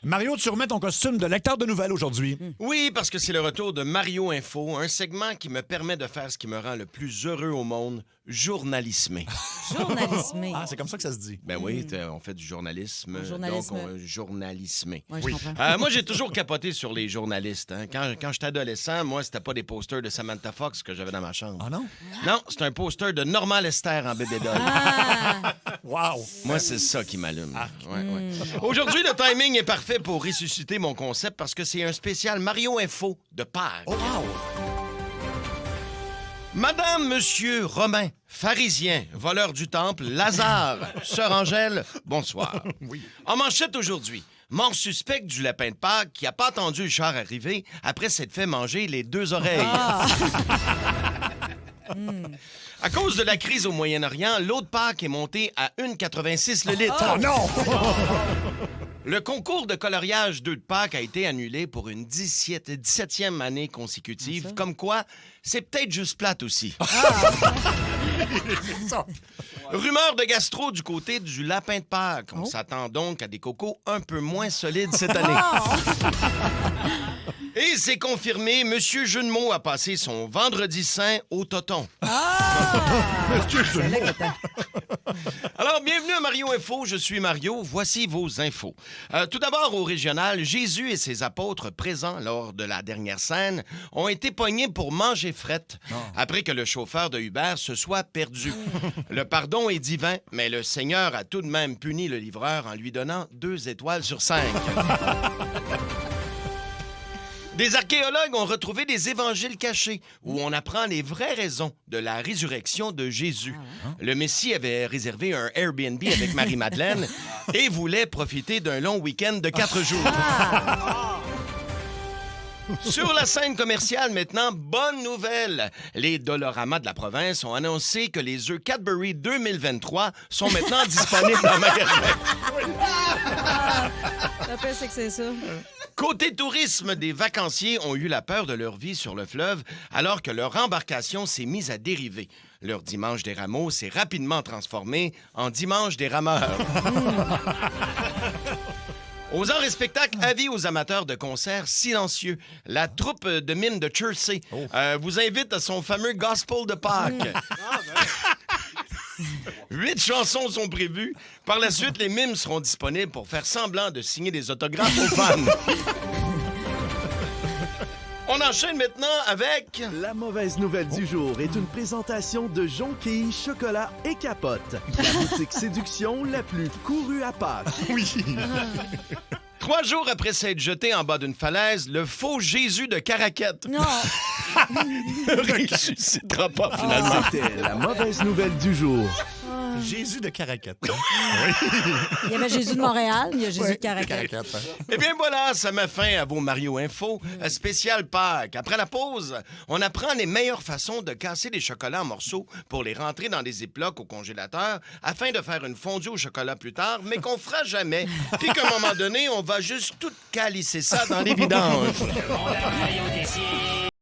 Mario, tu remets ton costume de lecteur de nouvelles aujourd'hui. Oui, parce que c'est le retour de Mario Info, un segment qui me permet de faire ce qui me rend le plus heureux au monde, journalismer. Journalisme. Ah, c'est comme ça que ça se dit. Ben oui, on fait du journalisme, Un journalisme. donc on journalismer. Ouais, je comprends. Moi, j'ai toujours capoté sur les journalistes. Hein. Quand j'étais adolescent, moi, c'était pas des posters de Samantha Fox que j'avais dans ma chambre. Ah non? Non, c'est un poster de Norma Lester en bébé doll. Ah! Wow! Moi, c'est ça qui m'allume. Ouais. Aujourd'hui, le timing est parfait pour ressusciter mon concept parce que c'est un spécial Mario Info de Pâques. Oh, wow! Madame, Monsieur Romain, pharisien, voleur du temple, Lazare, Sœur Angèle, bonsoir. Oui. En manchette aujourd'hui, mort suspect du lapin de Pâques qui n'a pas attendu le char arriver après s'être fait manger les 2 oreilles. À cause de la crise au Moyen-Orient, l'eau de Pâques est montée à 1,86 le litre. Oh non! Le concours de coloriage d'œufs de Pâques a été annulé pour une 17e année consécutive. Comme quoi, c'est peut-être juste plate aussi. Rumeur de gastro du côté du lapin de Pâques. On s'attend donc à des cocos un peu moins solides cette année. Et c'est confirmé, Monsieur Jeu de mots a passé son vendredi saint au toton. Alors, bienvenue à Mario Info, je suis Mario, voici vos infos. Tout d'abord, au régional, Jésus et ses apôtres présents lors de la dernière scène ont été pognés pour manger frette après que le chauffeur de Uber se soit perdu. Le pardon est divin, mais le Seigneur a tout de même puni le livreur en lui donnant 2 étoiles sur 5. Des archéologues ont retrouvé des évangiles cachés où on apprend les vraies raisons de la résurrection de Jésus. Le Messie avait réservé un Airbnb avec Marie-Madeleine et voulait profiter d'un long week-end de 4 jours. Sur la scène commerciale, maintenant, bonne nouvelle. Les Doloramas de la province ont annoncé que les œufs Cadbury 2023 sont maintenant disponibles en magasin. La pire, c'est que c'est ça. Côté tourisme, des vacanciers ont eu la peur de leur vie sur le fleuve alors que leur embarcation s'est mise à dériver. Leur dimanche des rameaux s'est rapidement transformé en dimanche des rameurs. Aux arts et spectacles, avis aux amateurs de concerts silencieux. La troupe de mime de Chelsea vous invite à son fameux Gospel de Pâques. 8 chansons sont prévues. Par la suite, les mimes seront disponibles pour faire semblant de signer des autographes aux fans. On enchaîne maintenant avec... La mauvaise nouvelle du jour est une présentation de Jonquille, chocolat et capote. La boutique séduction la plus courue à Pâques. Oui! 3 jours après s'être jeté en bas d'une falaise, le faux Jésus de Caraquette Non. ne ressuscitera pas finalement. C'était la mauvaise nouvelle du jour. Jésus de Caraquette. Il y avait Jésus de Montréal, il y a Jésus de Caraquette. Eh bien voilà, ça met fin à vos Mario Info, spécial Pâques. Après la pause, on apprend les meilleures façons de casser des chocolats en morceaux pour les rentrer dans des ziplocs au congélateur afin de faire une fondue au chocolat plus tard, mais qu'on fera jamais. Puis qu'à un moment donné, on va juste tout calisser ça dans les vidanges. Le monde à Mario Tessier.